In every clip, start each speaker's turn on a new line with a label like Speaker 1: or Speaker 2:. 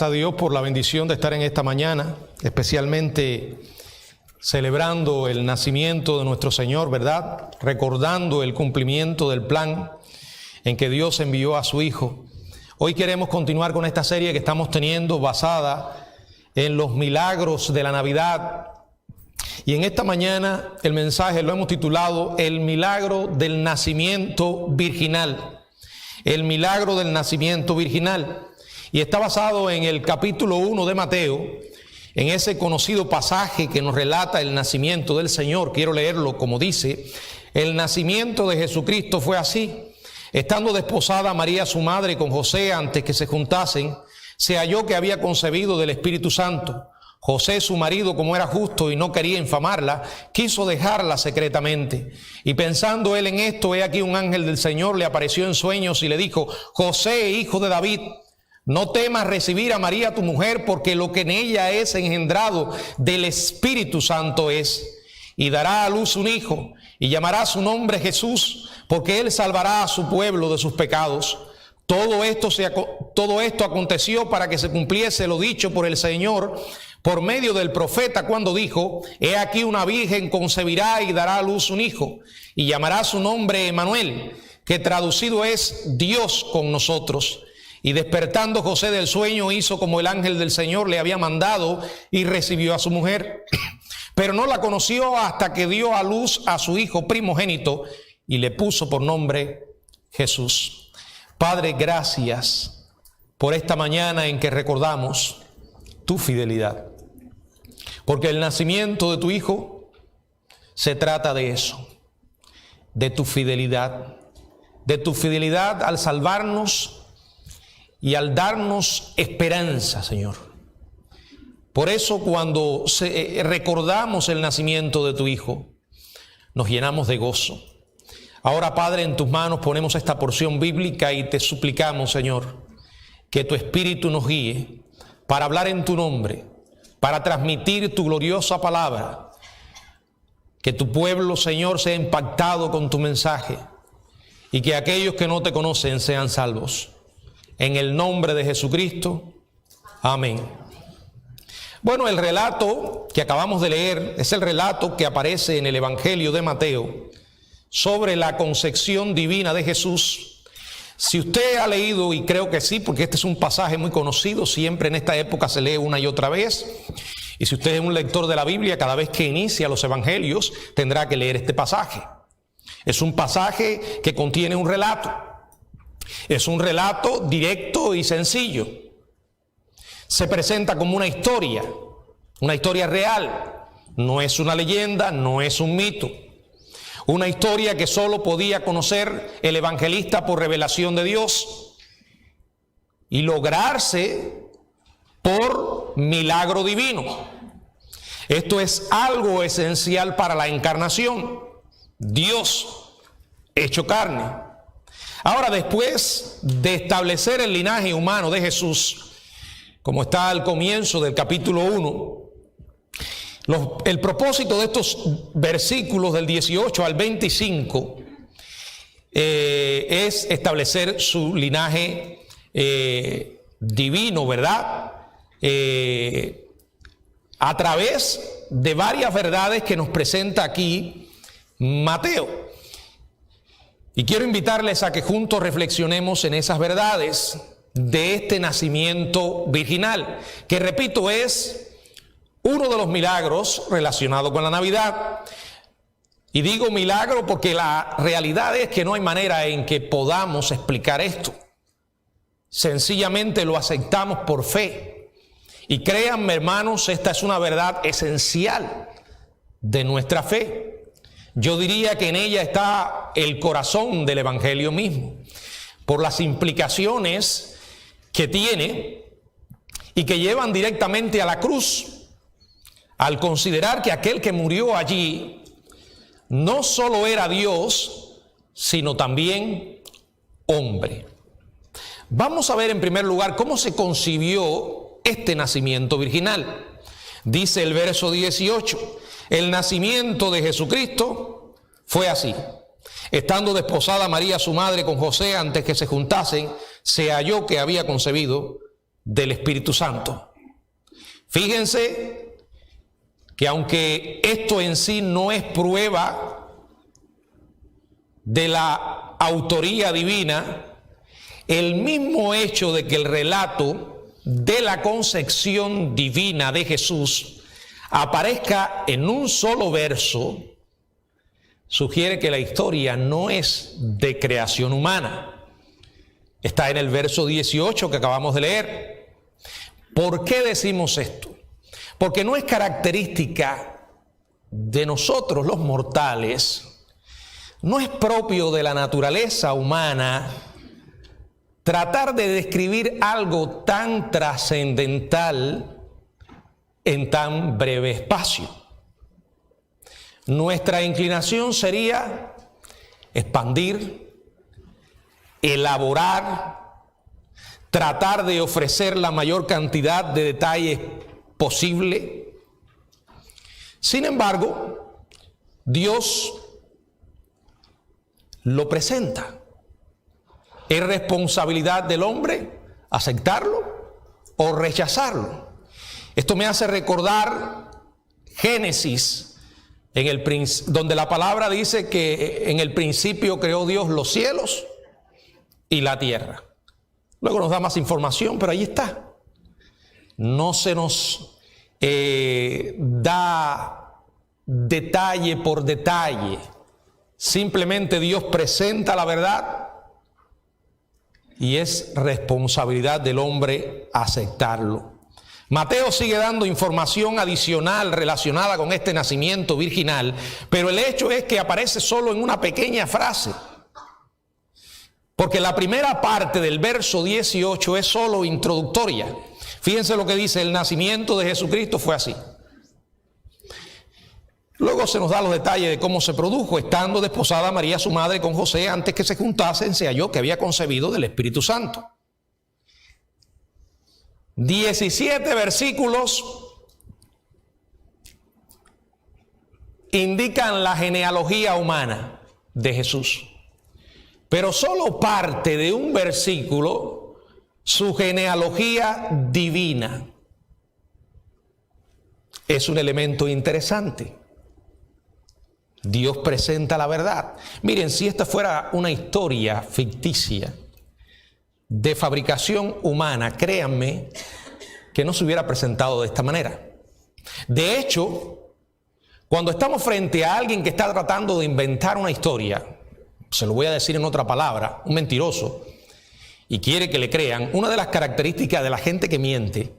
Speaker 1: A Dios por la bendición de estar en esta mañana, especialmente celebrando el nacimiento de nuestro Señor, ¿verdad? Recordando el cumplimiento del plan en que Dios envió a su Hijo. Hoy queremos continuar con esta serie que estamos teniendo basada en los milagros de la Navidad. Y en esta mañana el mensaje lo hemos titulado El milagro del nacimiento virginal. El milagro del nacimiento virginal. Y está basado en el capítulo 1 de Mateo, en ese conocido pasaje que nos relata el nacimiento del Señor. Quiero leerlo como dice: el nacimiento de Jesucristo fue así. Estando desposada María su madre con José antes que se juntasen, se halló que había concebido del Espíritu Santo. José su marido, como era justo y no quería infamarla, quiso dejarla secretamente. Y pensando él en esto, he aquí un ángel del Señor le apareció en sueños y le dijo: José, hijo de David, no temas recibir a María tu mujer, porque lo que en ella es engendrado del Espíritu Santo es. Y dará a luz un hijo, y llamará su nombre Jesús, porque él salvará a su pueblo de sus pecados. Todo esto aconteció para que se cumpliese lo dicho por el Señor por medio del profeta, cuando dijo: he aquí una virgen concebirá y dará a luz un hijo, y llamará su nombre Emmanuel, que traducido es Dios con nosotros. Y despertando José del sueño, hizo como el ángel del Señor le había mandado y recibió a su mujer. Pero no la conoció hasta que dio a luz a su hijo primogénito y le puso por nombre Jesús. Padre, gracias por esta mañana en que recordamos tu fidelidad. Porque el nacimiento de tu hijo se trata de eso, de tu fidelidad al salvarnos y al darnos esperanza, Señor. Por eso cuando recordamos el nacimiento de tu Hijo, nos llenamos de gozo. Ahora, Padre, en tus manos ponemos esta porción bíblica y te suplicamos, Señor, que tu Espíritu nos guíe para hablar en tu nombre, para transmitir tu gloriosa palabra. Que tu pueblo, Señor, sea impactado con tu mensaje y que aquellos que no te conocen sean salvos. En el nombre de Jesucristo, amén. Bueno, el relato que acabamos de leer es el relato que aparece en el Evangelio de Mateo sobre la concepción divina de Jesús. Si usted ha leído, y creo que sí, porque este es un pasaje muy conocido, siempre en esta época se lee una y otra vez. Y si usted es un lector de la Biblia, cada vez que inicia los evangelios tendrá que leer este pasaje. Es un pasaje que contiene un relato. Es un relato directo y sencillo. Se presenta como una historia real. No es una leyenda, no es un mito. Una historia que solo podía conocer el evangelista por revelación de Dios y lograrse por milagro divino. Esto es algo esencial para la encarnación. Dios hecho carne. Ahora, después de establecer el linaje humano de Jesús, como está al comienzo del capítulo 1, el propósito de estos versículos del 18 al 25 es establecer su linaje divino, ¿verdad? A través de varias verdades que nos presenta aquí Mateo. Y quiero invitarles a que juntos reflexionemos en esas verdades de este nacimiento virginal, que repito es uno de los milagros relacionados con la Navidad. Y digo milagro porque la realidad es que no hay manera en que podamos explicar esto. Sencillamente lo aceptamos por fe. Y créanme, hermanos, esta es una verdad esencial de nuestra fe. Yo diría que en ella está el corazón del evangelio mismo, por las implicaciones que tiene y que llevan directamente a la cruz, al considerar que aquel que murió allí no solo era Dios, sino también hombre. Vamos a ver en primer lugar cómo se concibió este nacimiento virginal. Dice el verso 18: el nacimiento de Jesucristo fue así. Estando desposada María su madre con José antes que se juntasen, se halló que había concebido del Espíritu Santo. Fíjense que aunque esto en sí no es prueba de la autoría divina, el mismo hecho de que el relato de la concepción divina de Jesús aparezca en un solo verso sugiere que la historia no es de creación humana. Está en el verso 18 que acabamos de leer. ¿Por qué decimos esto? Porque no es característica de nosotros los mortales, no es propio de la naturaleza humana tratar de describir algo tan trascendental en tan breve espacio. Nuestra inclinación sería expandir, elaborar, tratar de ofrecer la mayor cantidad de detalles posible. Sin embargo, Dios lo presenta. ¿Es responsabilidad del hombre aceptarlo o rechazarlo? Esto me hace recordar Génesis, donde la palabra dice que en el principio creó Dios los cielos y la tierra. Luego nos da más información, pero ahí está. No se nos da detalle por detalle. Simplemente Dios presenta la verdad y es responsabilidad del hombre aceptarlo. Mateo sigue dando información adicional relacionada con este nacimiento virginal, pero el hecho es que aparece solo en una pequeña frase. Porque la primera parte del verso 18 es solo introductoria. Fíjense lo que dice: el nacimiento de Jesucristo fue así. Luego se nos da los detalles de cómo se produjo. Estando desposada María su madre con José, antes que se juntasen, se halló que había concebido del Espíritu Santo. 17 versículos indican la genealogía humana de Jesús, pero solo parte de un versículo su genealogía divina. Es un elemento interesante. Dios presenta la verdad. Miren, si esta fuera una historia ficticia de fabricación humana, créanme que no se hubiera presentado de esta manera. De hecho, cuando estamos frente a alguien que está tratando de inventar una historia, se lo voy a decir en otra palabra, un mentiroso, y quiere que le crean, una de las características de la gente que miente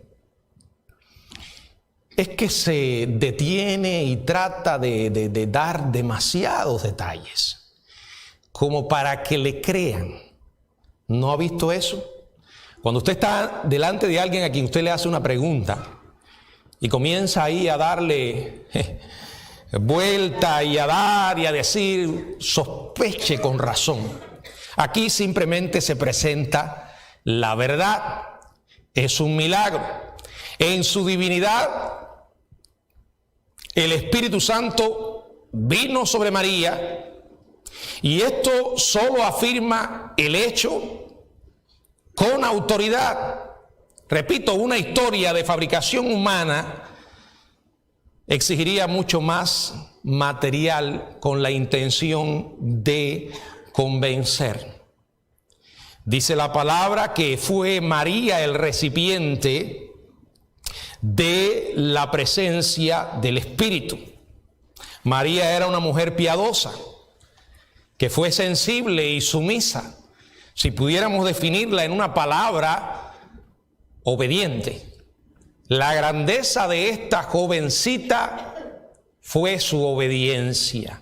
Speaker 1: es que se detiene y trata de dar demasiados detalles, como para que le crean. ¿No ha visto eso? Cuando usted está delante de alguien a quien usted le hace una pregunta y comienza ahí a darle vuelta y a dar y a decir, sospeche con razón. Aquí simplemente se presenta la verdad. Es un milagro. En su divinidad, el Espíritu Santo vino sobre María, y esto solo afirma el hecho con autoridad. Repito, una historia de fabricación humana exigiría mucho más material con la intención de convencer. Dice la palabra que fue María el recipiente de la presencia del Espíritu. María era una mujer piadosa, que fue sensible y sumisa. Si pudiéramos definirla en una palabra, obediente. La grandeza de esta jovencita fue su obediencia.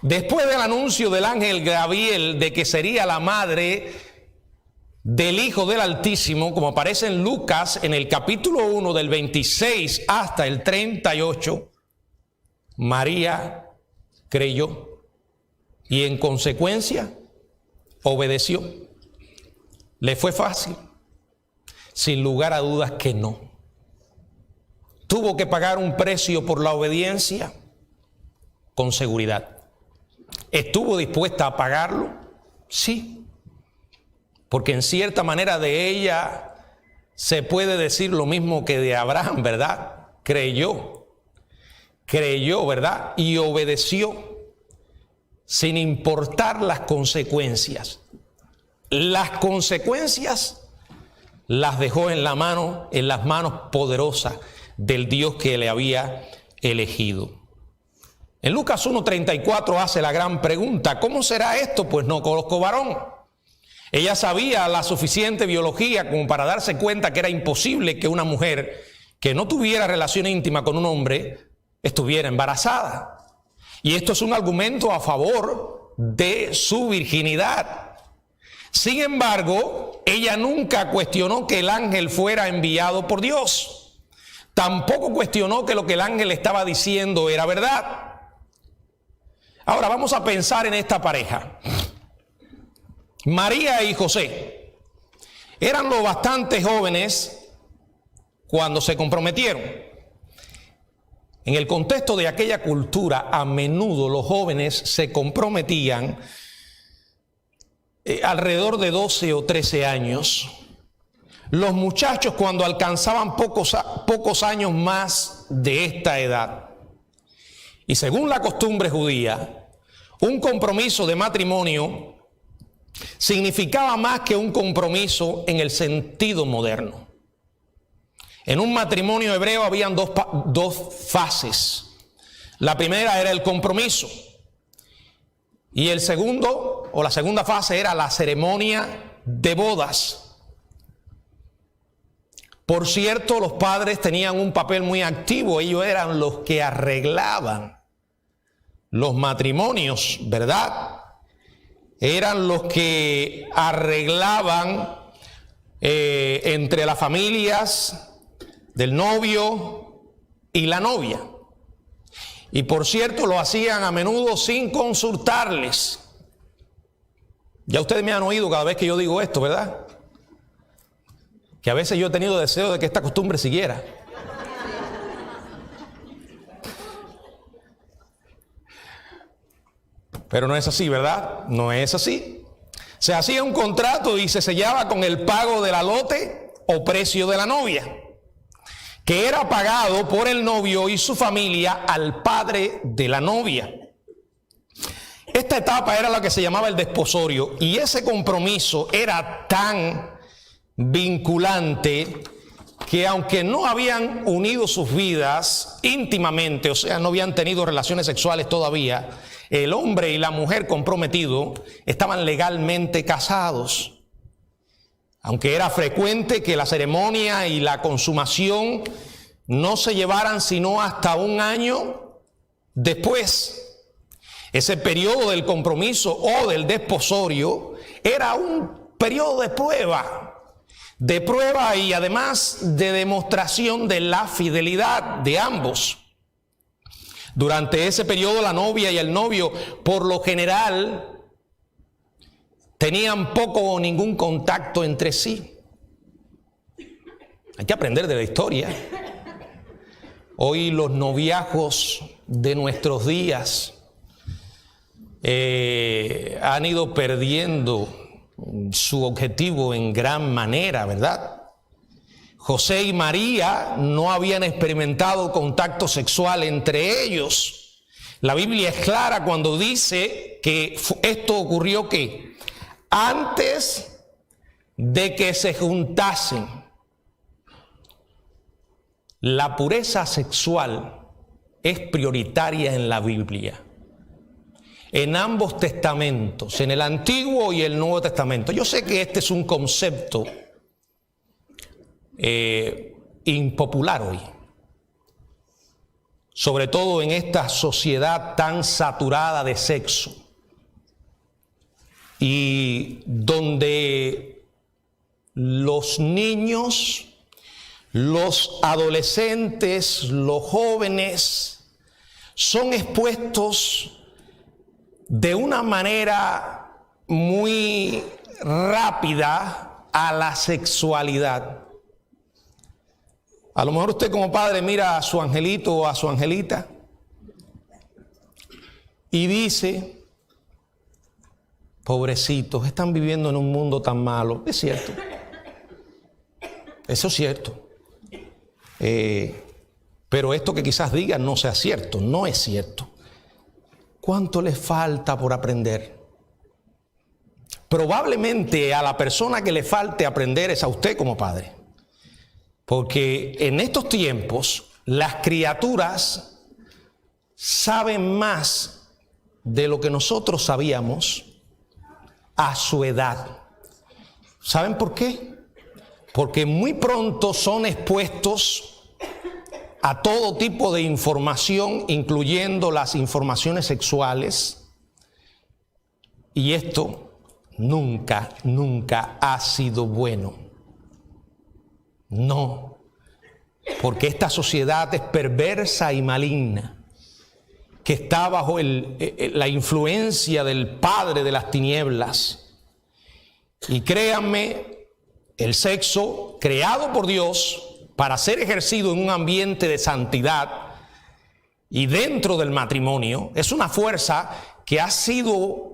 Speaker 1: Después del anuncio del ángel Gabriel de que sería la madre del Hijo del Altísimo, como aparece en Lucas en el capítulo 1 del 26 hasta el 38, María creyó y en consecuencia obedeció. ¿Le fue fácil? Sin lugar a dudas que no. ¿Tuvo que pagar un precio por la obediencia? Con seguridad. ¿Estuvo dispuesta a pagarlo? Sí. Porque en cierta manera de ella se puede decir lo mismo que de Abraham, ¿verdad? Creyó, ¿verdad? Y obedeció sin importar las consecuencias. Las consecuencias las dejó en las manos poderosas del Dios que le había elegido. En Lucas 1:34 hace la gran pregunta: ¿cómo será esto? Pues no conozco varón. Ella sabía la suficiente biología como para darse cuenta que era imposible que una mujer que no tuviera relación íntima con un hombre estuviera embarazada. Y esto es un argumento a favor de su virginidad. Sin embargo, ella nunca cuestionó que el ángel fuera enviado por Dios. Tampoco cuestionó que lo que el ángel estaba diciendo era verdad. Ahora vamos a pensar en esta pareja. María y José eran lo bastante jóvenes cuando se comprometieron. En el contexto de aquella cultura, a menudo los jóvenes se comprometían alrededor de 12 o 13 años. Los muchachos cuando alcanzaban pocos años más de esta edad. Y según la costumbre judía, un compromiso de matrimonio significaba más que un compromiso en el sentido moderno. En un matrimonio hebreo habían dos fases. La primera era el compromiso y la segunda fase era la ceremonia de bodas. Por cierto, los padres tenían un papel muy activo. Ellos eran los que arreglaban los matrimonios, ¿verdad? Eran los que arreglaban entre las familias del novio y la novia. Y por cierto, lo hacían a menudo sin consultarles. Ya ustedes me han oído cada vez que yo digo esto, ¿verdad? Que a veces yo he tenido deseo de que esta costumbre siguiera. Pero no es así, ¿verdad? No es así. Se hacía un contrato y se sellaba con el pago de la lote o precio de la novia, que era pagado por el novio y su familia al padre de la novia. Esta etapa era la que se llamaba el desposorio, y ese compromiso era tan vinculante que aunque no habían unido sus vidas íntimamente, o sea, no habían tenido relaciones sexuales todavía, el hombre y la mujer comprometidos estaban legalmente casados. Aunque era frecuente que la ceremonia y la consumación no se llevaran sino hasta un año después. Ese periodo del compromiso o del desposorio era un periodo de prueba y además de demostración de la fidelidad de ambos. Durante ese periodo la novia y el novio por lo general tenían poco o ningún contacto entre sí. Hay que aprender de la historia. Hoy los noviazgos de nuestros días han ido perdiendo su objetivo en gran manera, ¿verdad? José y María no habían experimentado contacto sexual entre ellos. La Biblia es clara cuando dice que esto ocurrió ¿qué? Antes de que se juntasen. La pureza sexual es prioritaria en la Biblia. En ambos testamentos, en el Antiguo y el Nuevo Testamento. Yo sé que este es un concepto impopular hoy, sobre todo en esta sociedad tan saturada de sexo y donde los niños, los adolescentes, los jóvenes son expuestos de una manera muy rápida a la sexualidad. A lo mejor usted como padre mira a su angelito o a su angelita y dice: pobrecitos, están viviendo en un mundo tan malo. Es cierto. Eso es cierto. Pero esto que quizás digan no sea cierto, no es cierto. ¿Cuánto le falta por aprender? Probablemente a la persona que le falte aprender es a usted como padre. Porque en estos tiempos las criaturas saben más de lo que nosotros sabíamos a su edad. ¿Saben por qué? Porque muy pronto son expuestos a todo tipo de información, incluyendo las informaciones sexuales. Y esto nunca ha sido bueno. No, porque esta sociedad es perversa y maligna, que está bajo la influencia del padre de las tinieblas. Y créanme, el sexo creado por Dios para ser ejercido en un ambiente de santidad y dentro del matrimonio es una fuerza que ha sido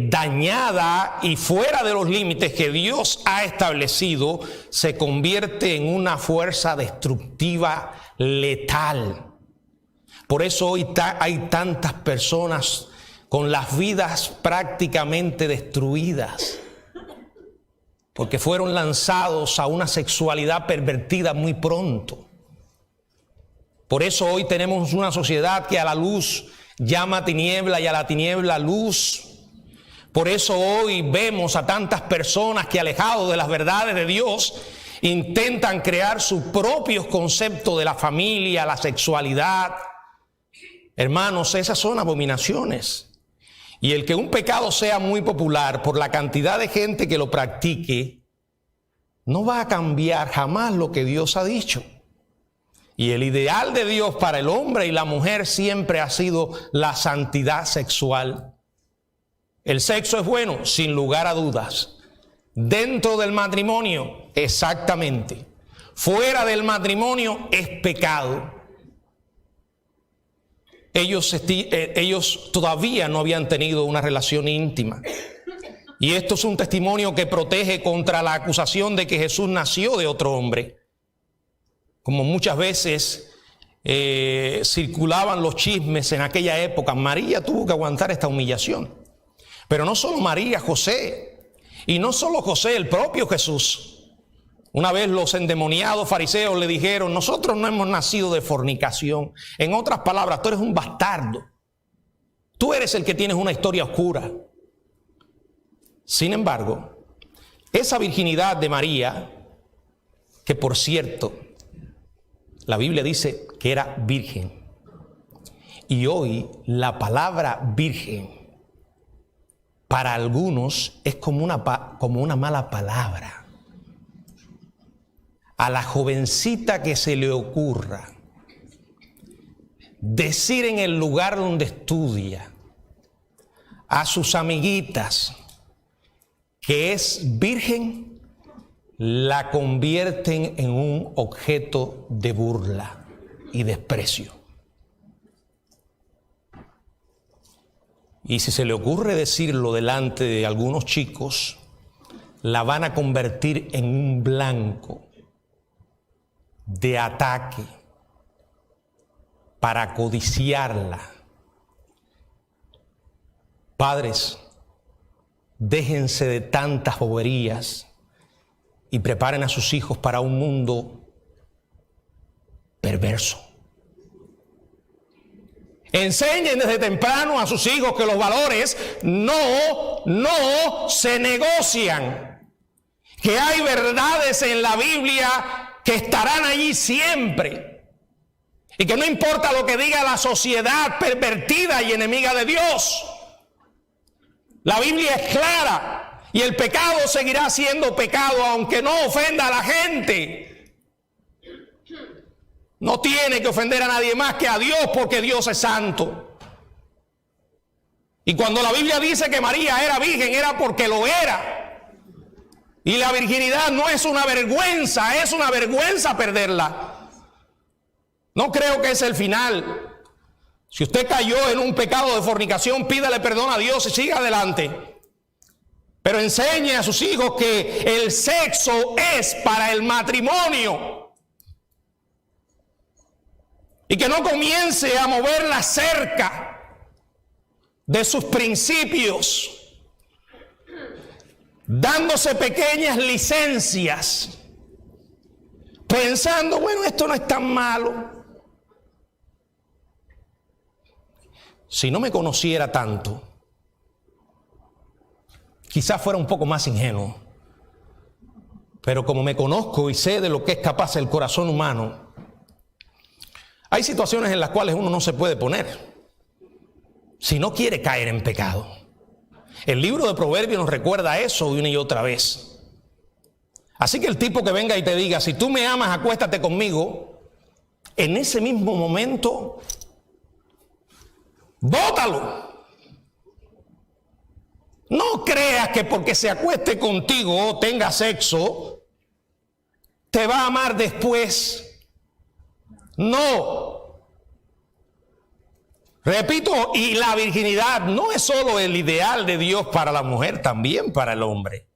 Speaker 1: dañada y fuera de los límites que Dios ha establecido, se convierte en una fuerza destructiva letal. Por eso hoy hay tantas personas con las vidas prácticamente destruidas, porque fueron lanzados a una sexualidad pervertida muy pronto. Por eso hoy tenemos una sociedad que a la luz llama tiniebla y a la tiniebla luz. Por eso hoy vemos a tantas personas que, alejados de las verdades de Dios, intentan crear sus propios conceptos de la familia, la sexualidad. Hermanos, esas son abominaciones. Y el que un pecado sea muy popular por la cantidad de gente que lo practique, no va a cambiar jamás lo que Dios ha dicho. Y el ideal de Dios para el hombre y la mujer siempre ha sido la santidad sexual. El sexo es bueno, sin lugar a dudas. Dentro del matrimonio, exactamente. Fuera del matrimonio es pecado. Ellos todavía no habían tenido una relación íntima. Y esto es un testimonio que protege contra la acusación de que Jesús nació de otro hombre. Como muchas veces circulaban los chismes en aquella época, María tuvo que aguantar esta humillación. Pero no solo María, José, y no solo José, el propio Jesús. Una vez los endemoniados fariseos le dijeron: nosotros no hemos nacido de fornicación. En otras palabras, tú eres un bastardo. Tú eres el que tienes una historia oscura. Sin embargo, esa virginidad de María, que por cierto, la Biblia dice que era virgen. Y hoy la palabra virgen para algunos es como una mala palabra. A la jovencita que se le ocurra decir en el lugar donde estudia a sus amiguitas que es virgen, la convierten en un objeto de burla y desprecio. Y si se le ocurre decirlo delante de algunos chicos, la van a convertir en un blanco de ataque para codiciarla. Padres, déjense de tantas boberías y preparen a sus hijos para un mundo perverso. Enseñen desde temprano a sus hijos que los valores no se negocian, que hay verdades en la Biblia que estarán allí siempre y que no importa lo que diga la sociedad pervertida y enemiga de Dios, la Biblia es clara y el pecado seguirá siendo pecado aunque no ofenda a la gente. No tiene que ofender a nadie más que a Dios, porque Dios es santo. Y cuando la Biblia dice que María era virgen, era porque lo era. Y la virginidad no es una vergüenza, es una vergüenza perderla. No creo que es el final. Si usted cayó en un pecado de fornicación, pídale perdón a Dios y siga adelante. pero enseñe a sus hijos que el sexo es para el matrimonio. Y que no comience a mover la cerca de sus principios, dándose pequeñas licencias, pensando, bueno, esto no es tan malo. Si no me conociera tanto, quizás fuera un poco más ingenuo. Pero como me conozco y sé de lo que es capaz el corazón humano, hay situaciones en las cuales uno no se puede poner si no quiere caer en pecado. El libro de Proverbios nos recuerda eso una y otra vez. Así que el tipo que venga y te diga, si tú me amas, acuéstate conmigo, en ese mismo momento, bótalo. No creas que porque se acueste contigo o tenga sexo, te va a amar después. No. Repito, y la virginidad no es solo el ideal de Dios para la mujer, también para el hombre.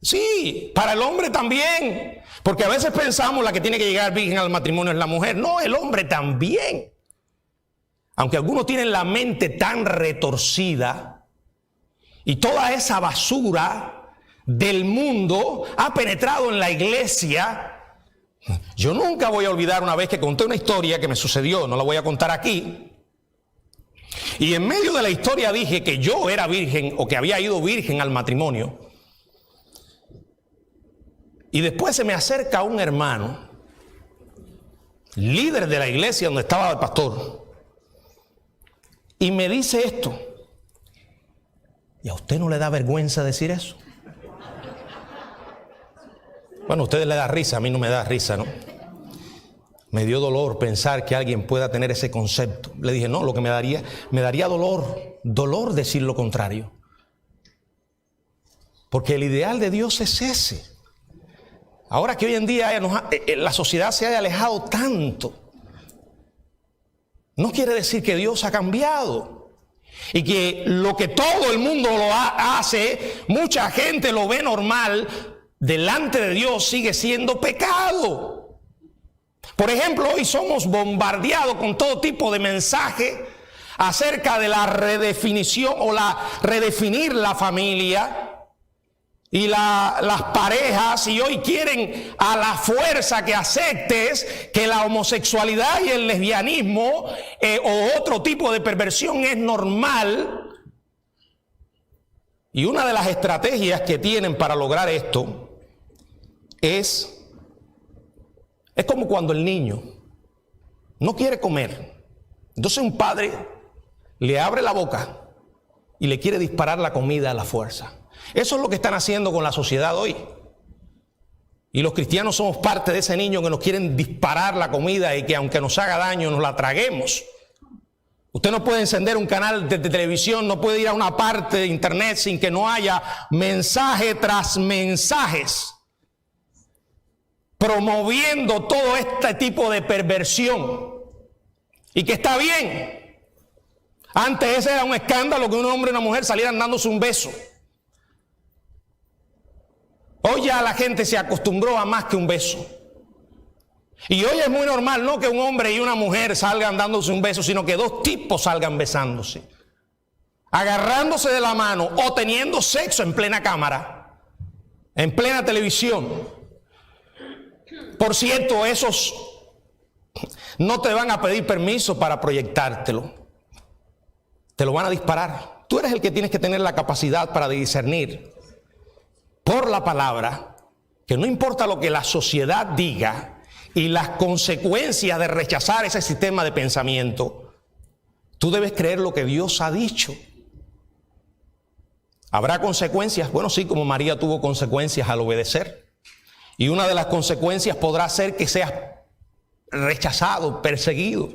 Speaker 1: Sí, para el hombre también. Porque a veces pensamos la que tiene que llegar virgen al matrimonio es la mujer. No, el hombre también. Aunque algunos tienen la mente tan retorcida y toda esa basura del mundo ha penetrado en la iglesia. Yo nunca voy a olvidar una vez que conté una historia que me sucedió, no la voy a contar aquí. Y en medio de la historia dije que yo era virgen o que había ido virgen al matrimonio. Y después se me acerca un hermano, líder de la iglesia donde estaba el pastor, y me dice esto. ¿Y a usted no le da vergüenza decir eso? Bueno, a ustedes les da risa, a mí no me da risa, ¿no? Me dio dolor pensar que alguien pueda tener ese concepto. Le dije, no, lo que me daría dolor decir lo contrario. Porque el ideal de Dios es ese. Ahora que hoy en día la sociedad se haya alejado tanto, no quiere decir que Dios ha cambiado. Y que lo que todo el mundo hace, mucha gente lo ve normal, delante de Dios sigue siendo pecado. Por ejemplo, hoy somos bombardeados con todo tipo de mensajes acerca de la redefinición o redefinir la familia y las parejas, y hoy quieren a la fuerza que aceptes que la homosexualidad y el lesbianismo o otro tipo de perversión es normal. Y una de las estrategias que tienen para lograr esto es como cuando el niño no quiere comer. Entonces un padre le abre la boca y le quiere disparar la comida a la fuerza. Eso es lo que están haciendo con la sociedad hoy. Y los cristianos somos parte de ese niño que nos quieren disparar la comida y que aunque nos haga daño nos la traguemos. Usted no puede encender un canal de televisión, no puede ir a una parte de internet sin que no haya mensaje tras mensajes promoviendo todo este tipo de perversión. Y que está bien. Antes ese era un escándalo que un hombre y una mujer salieran dándose un beso. Hoy ya la gente se acostumbró a más que un beso. Y hoy es muy normal no que un hombre y una mujer salgan dándose un beso, sino que dos tipos salgan besándose, agarrándose de la mano o teniendo sexo en plena cámara, en plena televisión. Por cierto, esos no te van a pedir permiso para proyectártelo. Te lo van a disparar. Tú eres el que tienes que tener la capacidad para discernir por la palabra, que no importa lo que la sociedad diga y las consecuencias de rechazar ese sistema de pensamiento, tú debes creer lo que Dios ha dicho. ¿Habrá consecuencias? Bueno, sí, como María tuvo consecuencias al obedecer. Y una de las consecuencias podrá ser que seas rechazado, perseguido,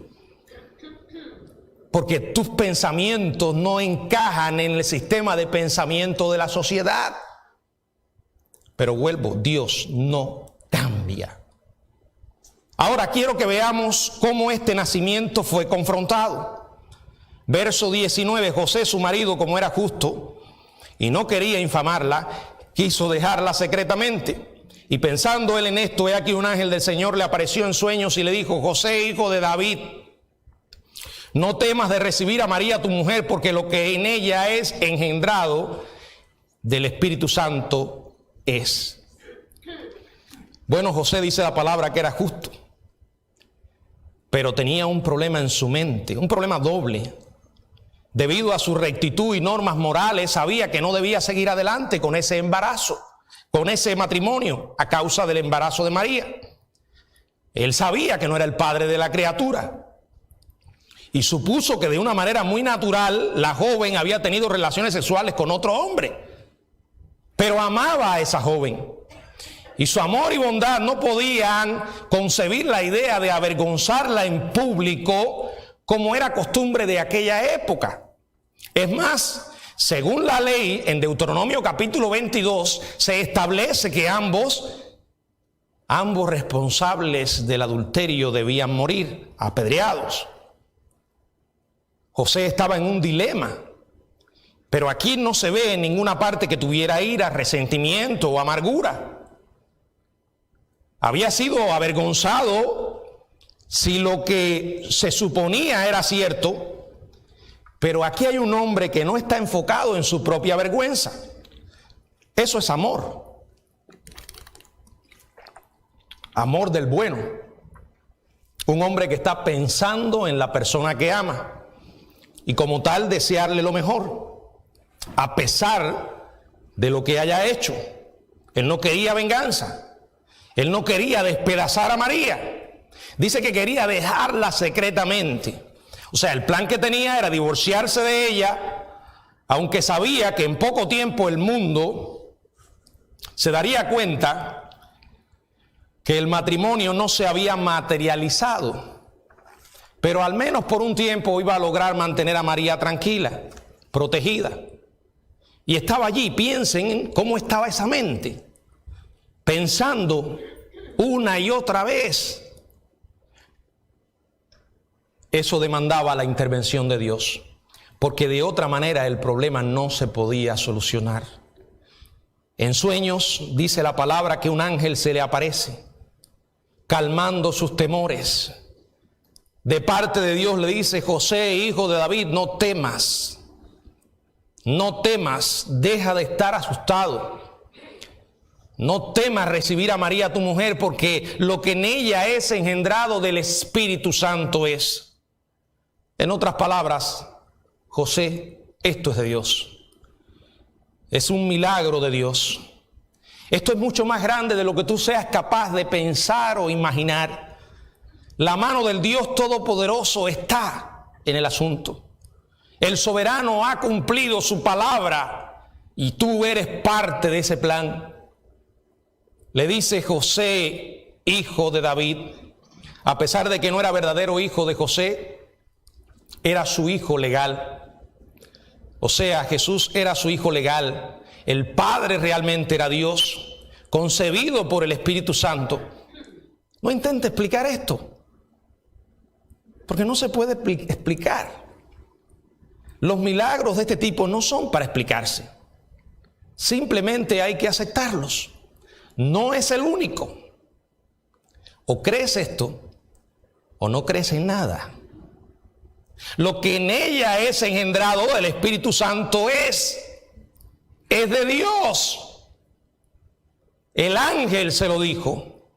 Speaker 1: porque tus pensamientos no encajan en el sistema de pensamiento de la sociedad. Pero vuelvo, Dios no cambia. Ahora quiero que veamos cómo este nacimiento fue confrontado. Verso 19, José, su marido, como era justo y no quería infamarla, quiso dejarla secretamente. Y pensando él en esto, he aquí un ángel del Señor le apareció en sueños y le dijo: José, hijo de David, no temas de recibir a María tu mujer, porque lo que en ella es engendrado del Espíritu Santo es. Bueno, José, dice la palabra, que era justo, pero tenía un problema en su mente, un problema doble. Debido a su rectitud y normas morales, sabía que no debía seguir adelante con ese embarazo, con ese matrimonio, a causa del embarazo de María. Él sabía que no era el padre de la criatura y supuso que de una manera muy natural la joven había tenido relaciones sexuales con otro hombre, pero amaba a esa joven. Y su amor y bondad no podían concebir la idea de avergonzarla en público, como era costumbre de aquella época. Es más, según la ley, en Deuteronomio capítulo 22, se establece que ambos responsables del adulterio debían morir apedreados. José estaba en un dilema, pero aquí no se ve en ninguna parte que tuviera ira, resentimiento o amargura. Había sido avergonzado si lo que se suponía era cierto, pero aquí hay un hombre que no está enfocado en su propia vergüenza. Eso es amor. Amor del bueno. Un hombre que está pensando en la persona que ama y como tal desearle lo mejor, a pesar de lo que haya hecho. Él no quería venganza. Él no quería despedazar a María. Dice que quería dejarla secretamente. O sea, el plan que tenía era divorciarse de ella, aunque sabía que en poco tiempo el mundo se daría cuenta que el matrimonio no se había materializado. Pero al menos por un tiempo iba a lograr mantener a María tranquila, protegida. Y estaba allí. Piensen en cómo estaba esa mente, pensando una y otra vez. Eso demandaba la intervención de Dios, porque de otra manera el problema no se podía solucionar. En sueños dice la palabra que un ángel se le aparece, calmando sus temores. De parte de Dios le dice: José, hijo de David, no temas. No temas, deja de estar asustado. No temas recibir a María tu mujer, porque lo que en ella es engendrado del Espíritu Santo es. En otras palabras, José, esto es de Dios. Es un milagro de Dios. Esto es mucho más grande de lo que tú seas capaz de pensar o imaginar. La mano del Dios Todopoderoso está en el asunto. El soberano ha cumplido su palabra y tú eres parte de ese plan. Le dice José, hijo de David, a pesar de que no era verdadero hijo de José, era su hijo legal. O sea, Jesús era su hijo legal. El Padre realmente era Dios, concebido por el Espíritu Santo. No intente explicar esto, porque no se puede explicar. Los milagros de este tipo no son para explicarse. Simplemente hay que aceptarlos. No es el único. O crees esto o no crees en nada. Lo que en ella es engendrado del Espíritu Santo es de Dios. El ángel se lo dijo.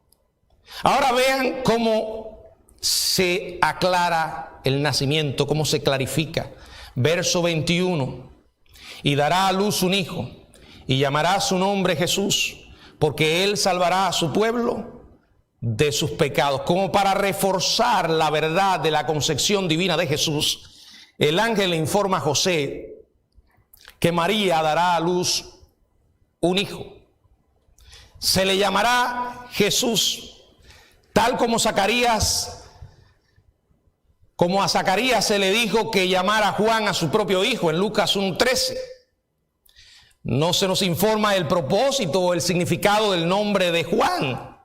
Speaker 1: Ahora vean cómo se aclara el nacimiento, cómo se clarifica. Verso 21. Y dará a luz un hijo, y llamará su nombre Jesús, porque él salvará a su pueblo de sus pecados. Como para reforzar la verdad de la concepción divina de Jesús, el ángel le informa a José que María dará a luz un hijo. Se le llamará Jesús, tal como a Zacarías se le dijo que llamara a Juan a su propio hijo en Lucas 1:13. No se nos informa el propósito o el significado del nombre de Juan,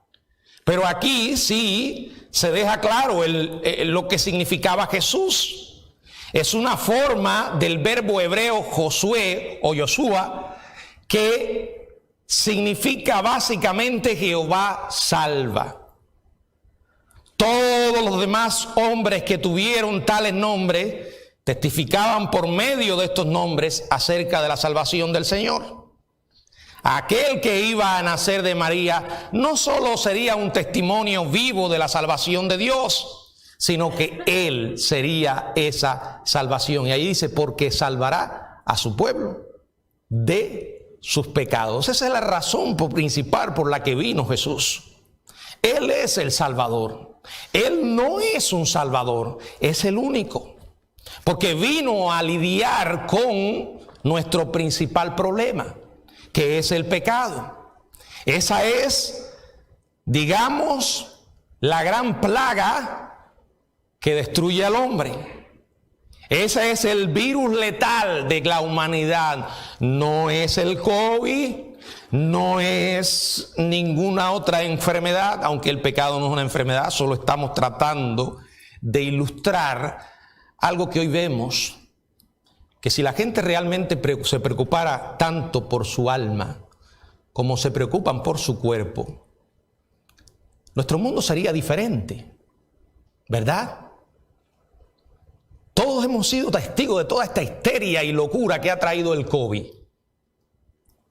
Speaker 1: pero aquí sí se deja claro lo que significaba Jesús. Es una forma del verbo hebreo Josué o Yoshua que significa básicamente Jehová salva. Todos los demás hombres que tuvieron tales nombres testificaban por medio de estos nombres acerca de la salvación del Señor. Aquel que iba a nacer de María no solo sería un testimonio vivo de la salvación de Dios, sino que Él sería esa salvación. Y ahí dice, porque salvará a su pueblo de sus pecados. Esa es la razón principal por la que vino Jesús. Él es el Salvador. Él no es un Salvador, es el único. Porque vino a lidiar con nuestro principal problema, que es el pecado. Esa es, digamos, la gran plaga que destruye al hombre. Ese es el virus letal de la humanidad. No es el COVID, no es ninguna otra enfermedad, aunque el pecado no es una enfermedad, solo estamos tratando de ilustrar algo que hoy vemos, que si la gente realmente se preocupara tanto por su alma como se preocupan por su cuerpo, nuestro mundo sería diferente, ¿verdad? Todos hemos sido testigos de toda esta histeria y locura que ha traído el COVID.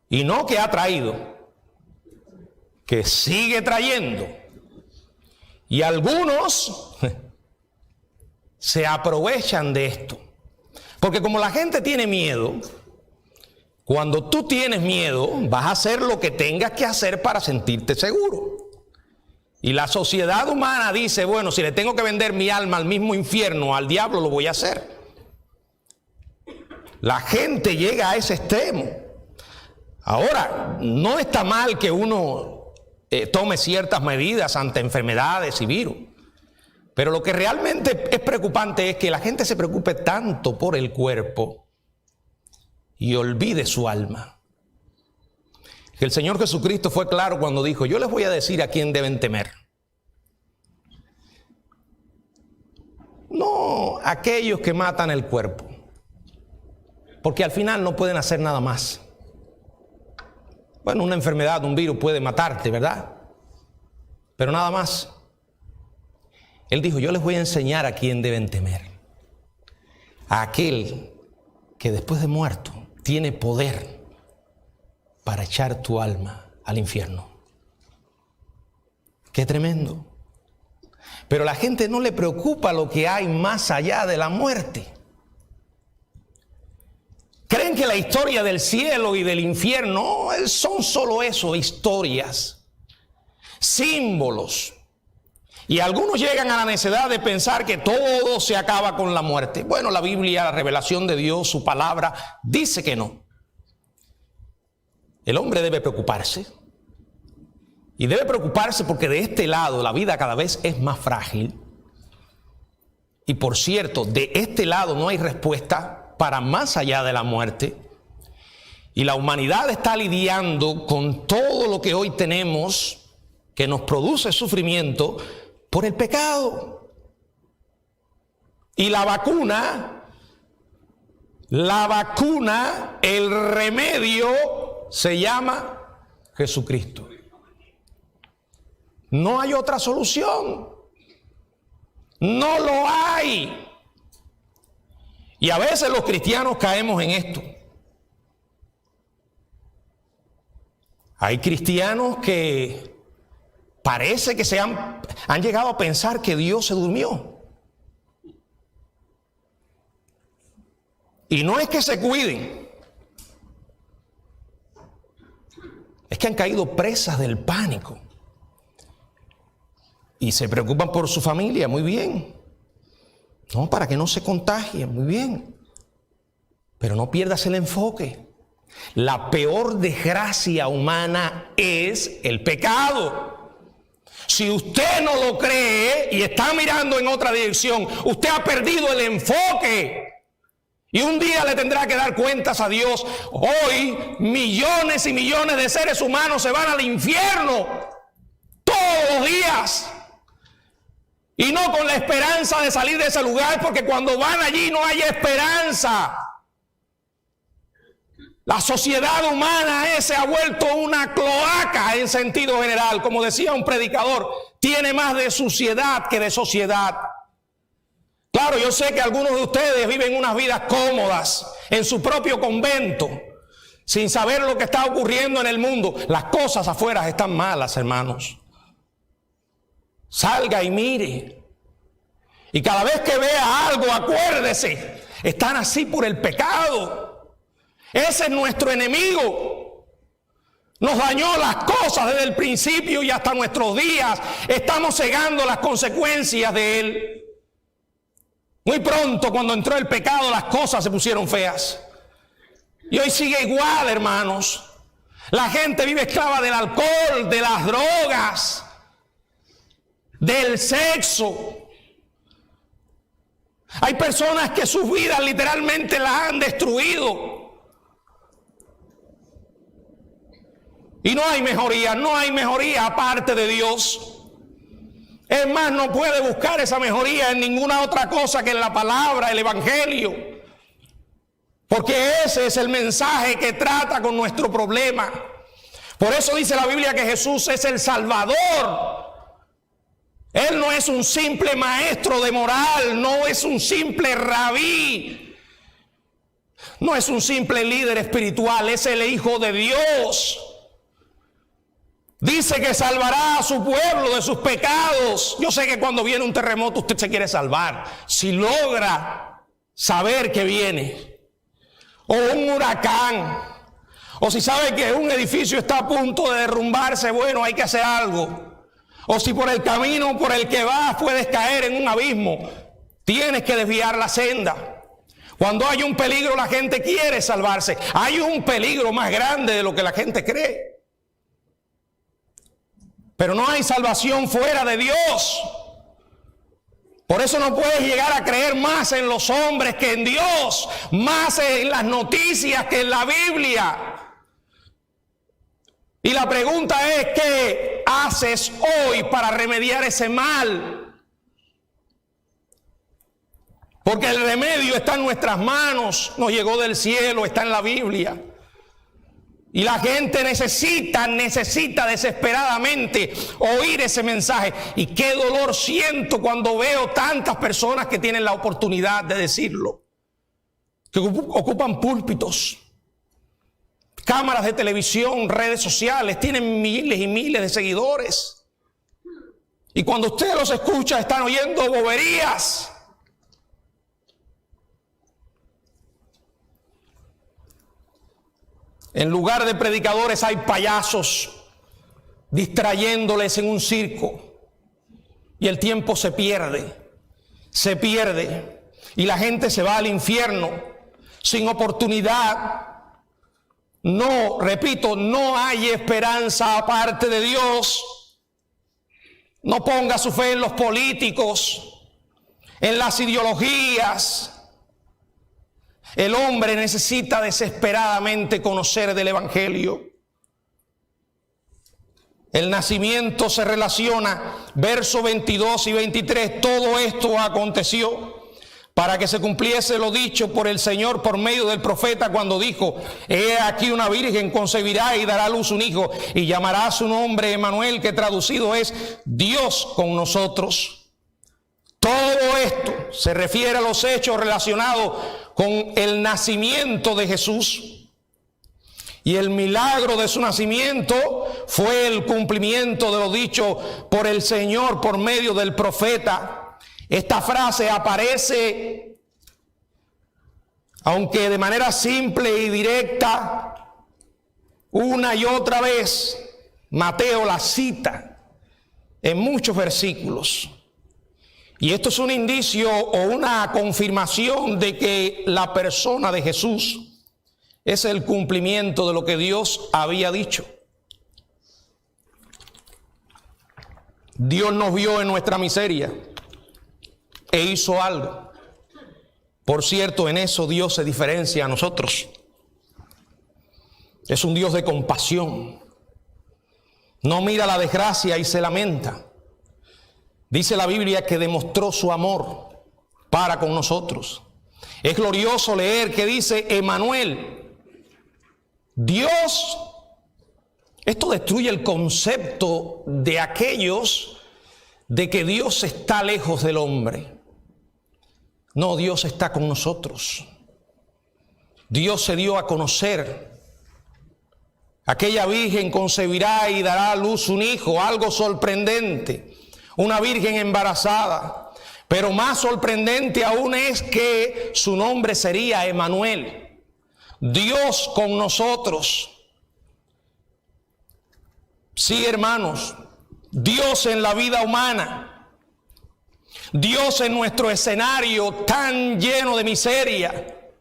Speaker 1: Y no que ha traído, que sigue trayendo. Y algunos se aprovechan de esto. Porque como la gente tiene miedo, cuando tú tienes miedo, vas a hacer lo que tengas que hacer para sentirte seguro. Y la sociedad humana dice, bueno, si le tengo que vender mi alma al mismo infierno, al diablo, lo voy a hacer. La gente llega a ese extremo. Ahora, no está mal que uno tome ciertas medidas ante enfermedades y virus. Pero lo que realmente es preocupante es que la gente se preocupe tanto por el cuerpo y olvide su alma. Que el Señor Jesucristo fue claro cuando dijo, yo les voy a decir a quién deben temer. No aquellos que matan el cuerpo, porque al final no pueden hacer nada más. Bueno, una enfermedad, un virus puede matarte, ¿verdad? Pero nada más. Él dijo, yo les voy a enseñar a quién deben temer. A aquel que después de muerto tiene poder para echar tu alma al infierno. ¡Qué tremendo! Pero a la gente no le preocupa lo que hay más allá de la muerte. Creen que la historia del cielo y del infierno son solo eso, historias, símbolos. Y algunos llegan a la necedad de pensar que todo se acaba con la muerte. Bueno, la Biblia, la revelación de Dios, su palabra, dice que no. El hombre debe preocuparse. Y debe preocuparse porque de este lado la vida cada vez es más frágil. Y por cierto, de este lado no hay respuesta para más allá de la muerte. Y la humanidad está lidiando con todo lo que hoy tenemos que nos produce sufrimiento por el pecado. Y la vacuna, el remedio se llama Jesucristo. No hay otra solución. No lo hay. Y a veces los cristianos caemos en esto. Hay cristianos que parece que han llegado a pensar que Dios se durmió. Y no es que se cuiden. Es que han caído presas del pánico. Y se preocupan por su familia, muy bien. No, para que no se contagien, muy bien. Pero no pierdas el enfoque. La peor desgracia humana es el pecado. Si usted no lo cree y está mirando en otra dirección, usted ha perdido el enfoque. Y un día le tendrá que dar cuentas a Dios. Hoy millones y millones de seres humanos se van al infierno todos los días. Y no con la esperanza de salir de ese lugar, porque cuando van allí no hay esperanza. La sociedad humana se ha vuelto una cloaca en sentido general. Como decía un predicador, tiene más de suciedad que de sociedad. Claro, yo sé que algunos de ustedes viven unas vidas cómodas en su propio convento, sin saber lo que está ocurriendo en el mundo. Las cosas afuera están malas, hermanos. Salga y mire. Y cada vez que vea algo, acuérdese, están así por el pecado. Ese es nuestro enemigo. Nos dañó las cosas desde el principio y hasta nuestros días. Estamos cegando las consecuencias de él. Muy pronto, cuando entró el pecado, las cosas se pusieron feas. Y hoy sigue igual, hermanos. La gente vive esclava del alcohol, de las drogas, del sexo. Hay personas que sus vidas literalmente las han destruido. Y no hay mejoría aparte de Dios. Es más, no puede buscar esa mejoría en ninguna otra cosa que en la palabra, el evangelio. Porque ese es el mensaje que trata con nuestro problema. Por eso dice la Biblia que Jesús es el Salvador. Él no es un simple maestro de moral, no es un simple rabí, no es un simple líder espiritual, es el Hijo de Dios. Dice que salvará a su pueblo de sus pecados. Yo sé que cuando viene un terremoto usted se quiere salvar. Si logra saber que viene, o un huracán, o si sabe que un edificio está a punto de derrumbarse, bueno, hay que hacer algo. O si por el camino por el que vas puedes caer en un abismo, tienes que desviar la senda. Cuando hay un peligro, la gente quiere salvarse. Hay un peligro más grande de lo que la gente cree. Pero no hay salvación fuera de Dios. Por eso no puedes llegar a creer más en los hombres que en Dios, más en las noticias que en la Biblia. Y la pregunta es, ¿qué haces hoy para remediar ese mal? Porque el remedio está en nuestras manos, nos llegó del cielo, está en la Biblia. Y la gente necesita desesperadamente oír ese mensaje. Y qué dolor siento cuando veo tantas personas que tienen la oportunidad de decirlo, que ocupan púlpitos, cámaras de televisión, redes sociales, tienen miles y miles de seguidores. Y cuando usted los escucha, están oyendo boberías. En lugar de predicadores hay payasos distrayéndoles en un circo. Y el tiempo se pierde. Y la gente se va al infierno sin oportunidad. No, repito, no hay esperanza aparte de Dios. No ponga su fe en los políticos, en las ideologías. El hombre necesita desesperadamente conocer del evangelio. El nacimiento se relaciona, versos 22 y 23, todo esto aconteció para que se cumpliese lo dicho por el Señor por medio del profeta cuando dijo: he aquí una virgen concebirá y dará a luz un hijo y llamará su nombre Emmanuel, que traducido es Dios con nosotros. Todo esto se refiere a los hechos relacionados con el nacimiento de Jesús. Y el milagro de su nacimiento fue el cumplimiento de lo dicho por el Señor por medio del profeta. Esta frase aparece, aunque de manera simple y directa, una y otra vez. Mateo la cita en muchos versículos. Y esto es un indicio o una confirmación de que la persona de Jesús es el cumplimiento de lo que Dios había dicho. Dios nos vio en nuestra miseria e hizo algo. Por cierto, en eso Dios se diferencia a nosotros. Es un Dios de compasión. No mira la desgracia y se lamenta. Dice la Biblia que demostró su amor para con nosotros. Es glorioso leer que dice Emmanuel, Dios. Esto destruye el concepto de aquellos de que Dios está lejos del hombre. No, Dios está con nosotros. Dios se dio a conocer. Aquella virgen concebirá y dará a luz un hijo, algo sorprendente. Una virgen embarazada. Pero más sorprendente aún es que su nombre sería Emmanuel. Dios con nosotros. Sí, hermanos, Dios en la vida humana, Dios en nuestro escenario tan lleno de miseria,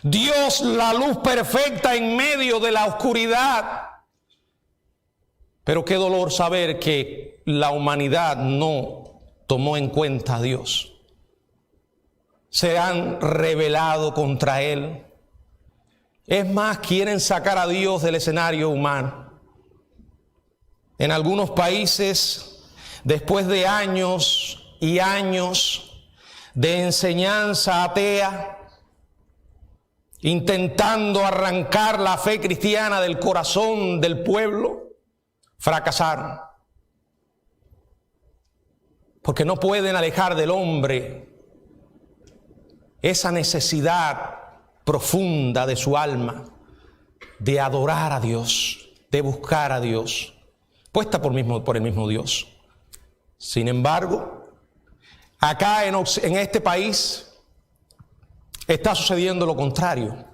Speaker 1: Dios la luz perfecta en medio de la oscuridad. Pero qué dolor saber que la humanidad no tomó en cuenta a Dios. Se han rebelado contra Él. Es más, quieren sacar a Dios del escenario humano. En algunos países, después de años y años de enseñanza atea, intentando arrancar la fe cristiana del corazón del pueblo, fracasaron. Porque no pueden alejar del hombre esa necesidad profunda de su alma de adorar a Dios, de buscar a Dios, puesta por el mismo Dios. Sin embargo, acá en este país está sucediendo lo contrario.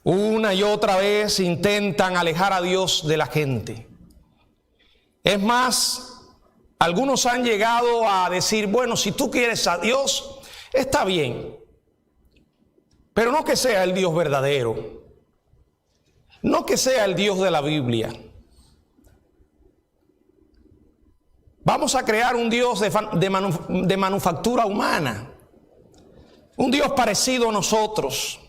Speaker 1: Una y otra vez intentan alejar a Dios de la gente. Es más, algunos han llegado a decir, bueno, si tú quieres a Dios, está bien, pero no que sea el Dios verdadero, no que sea el Dios de la Biblia. Vamos a crear un Dios de manufactura humana, un Dios parecido a nosotros.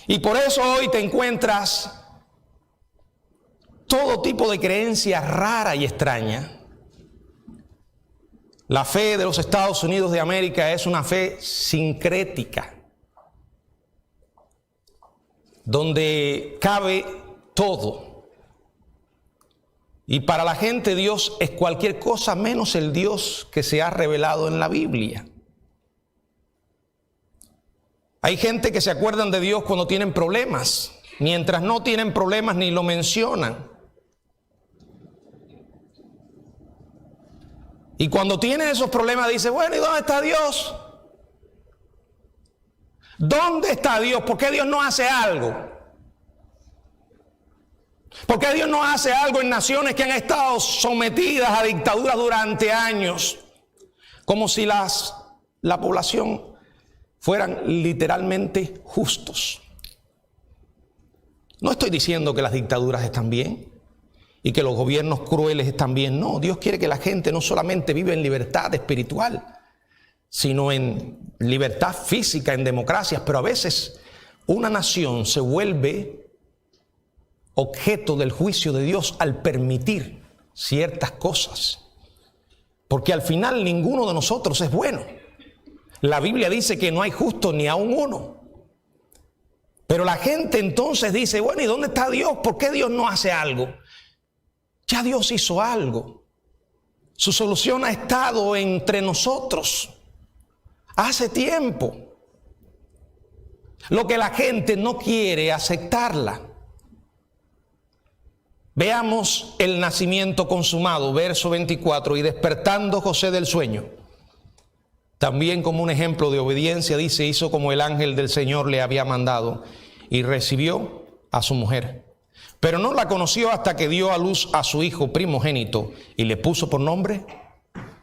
Speaker 1: Y por eso hoy te encuentras todo tipo de creencias rara y extraña. La fe de los Estados Unidos de América es una fe sincrética, donde cabe todo. Y para la gente Dios es cualquier cosa menos el Dios que se ha revelado en la Biblia. Hay gente que se acuerdan de Dios cuando tienen problemas, mientras no tienen problemas ni lo mencionan. Y cuando tienen esos problemas dice, bueno, ¿y dónde está Dios? ¿Dónde está Dios? ¿Por qué Dios no hace algo? ¿Por qué Dios no hace algo en naciones que han estado sometidas a dictaduras durante años? Como si la población fueran literalmente justos. No estoy diciendo que las dictaduras están bien y que los gobiernos crueles están bien. No, Dios quiere que la gente no solamente viva en libertad espiritual, sino en libertad física, en democracias. Pero a veces una nación se vuelve objeto del juicio de Dios al permitir ciertas cosas. Porque al final ninguno de nosotros es bueno. La Biblia dice que no hay justo ni aun uno. Pero la gente entonces dice, bueno, ¿y dónde está Dios? ¿Por qué Dios no hace algo? Ya Dios hizo algo. Su solución ha estado entre nosotros hace tiempo. Lo que la gente no quiere aceptarla. Veamos el nacimiento consumado, verso 24. Y despertando José del sueño, también como un ejemplo de obediencia, dice, hizo como el ángel del Señor le había mandado y recibió a su mujer. Pero no la conoció hasta que dio a luz a su hijo primogénito y le puso por nombre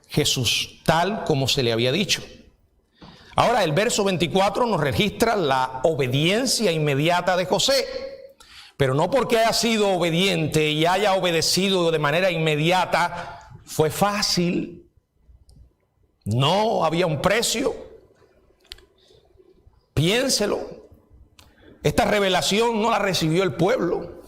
Speaker 1: Jesús, tal como se le había dicho. Ahora el verso 24 nos registra la obediencia inmediata de José. Pero no porque haya sido obediente y haya obedecido de manera inmediata fue fácil. No, había un precio. Piénselo. Esta revelación no la recibió el pueblo.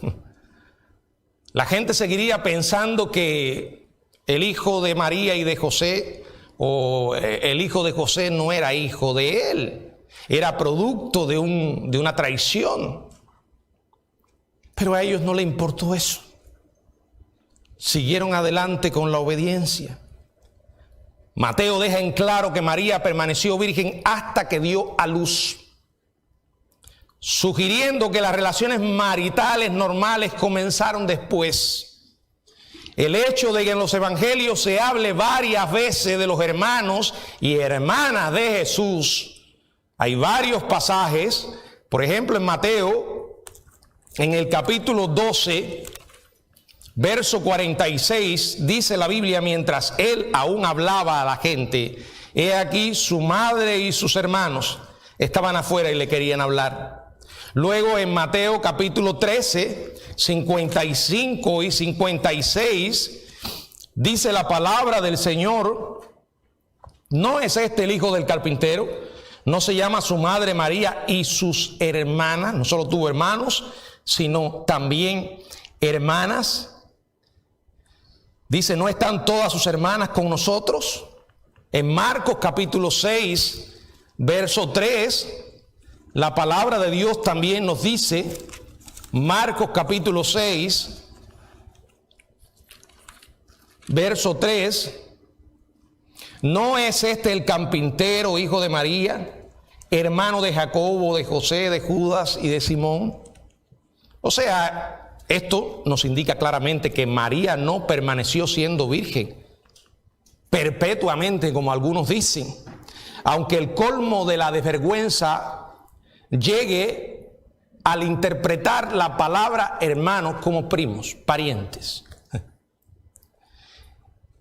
Speaker 1: La gente seguiría pensando que El hijo de María y de José, o el hijo de José no era hijo de él, era producto de una traición. Pero a ellos no les importó eso. Siguieron adelante con la obediencia. Mateo deja en claro que María permaneció virgen hasta que dio a luz, sugiriendo que las relaciones maritales normales comenzaron después. El hecho de que en los evangelios se hable varias veces de los hermanos y hermanas de Jesús, hay varios pasajes, por ejemplo en Mateo, en el capítulo 12, verso 46, dice la Biblia: mientras él aún hablaba a la gente, he aquí su madre y sus hermanos estaban afuera y le querían hablar. Luego en Mateo capítulo 13, 55 y 56, dice la palabra del Señor: ¿no es este el hijo del carpintero? ¿No se llama su madre María y sus hermanas? No solo tuvo hermanos, sino también hermanas. Dice: ¿no están todas sus hermanas con nosotros? En Marcos capítulo 6, verso 3, la palabra de Dios también nos dice, Marcos capítulo 6, verso 3, ¿no es este el carpintero, hijo de María, hermano de Jacobo, de José, de Judas y de Simón? O sea, esto nos indica claramente que María no permaneció siendo virgen perpetuamente, como algunos dicen, aunque el colmo de la desvergüenza llegue al interpretar la palabra hermanos como primos, parientes.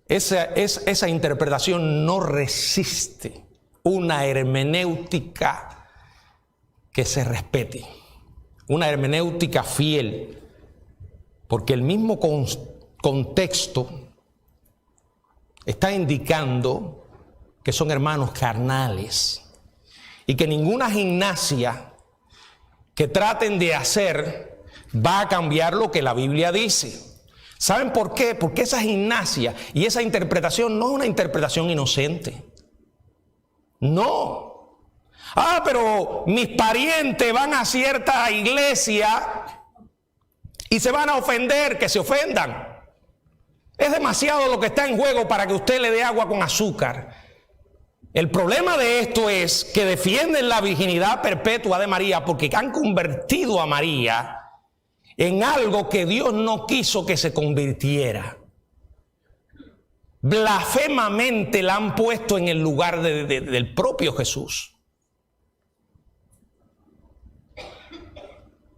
Speaker 1: Esa interpretación no resiste una hermenéutica que se respete, una hermenéutica fiel, porque el mismo contexto está indicando que son hermanos carnales y que ninguna gimnasia que traten de hacer va a cambiar lo que la Biblia dice. ¿Saben por qué? Porque esa gimnasia y esa interpretación no es una interpretación inocente. No. Pero mis parientes van a cierta iglesia y se van a ofender, que se ofendan. Es demasiado lo que está en juego para que usted le dé agua con azúcar. El problema de esto es que defienden la virginidad perpetua de María porque han convertido a María en algo que Dios no quiso que se convirtiera. Blasfemamente la han puesto en el lugar del propio Jesús.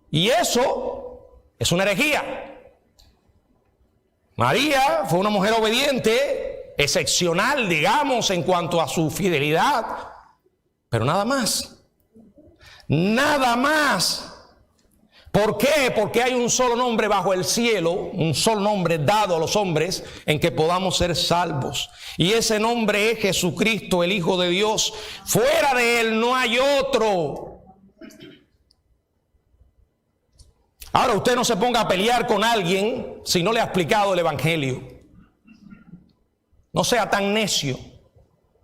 Speaker 1: Y eso es una herejía. María fue una mujer obediente, excepcional, digamos, en cuanto a su fidelidad, pero nada más. Nada más. ¿Por qué? Porque hay un solo nombre bajo el cielo, un solo nombre dado a los hombres en que podamos ser salvos. Y ese nombre es Jesucristo, el Hijo de Dios. Fuera de Él no hay otro. Ahora usted no se ponga a pelear con alguien si no le ha explicado el Evangelio. No sea tan necio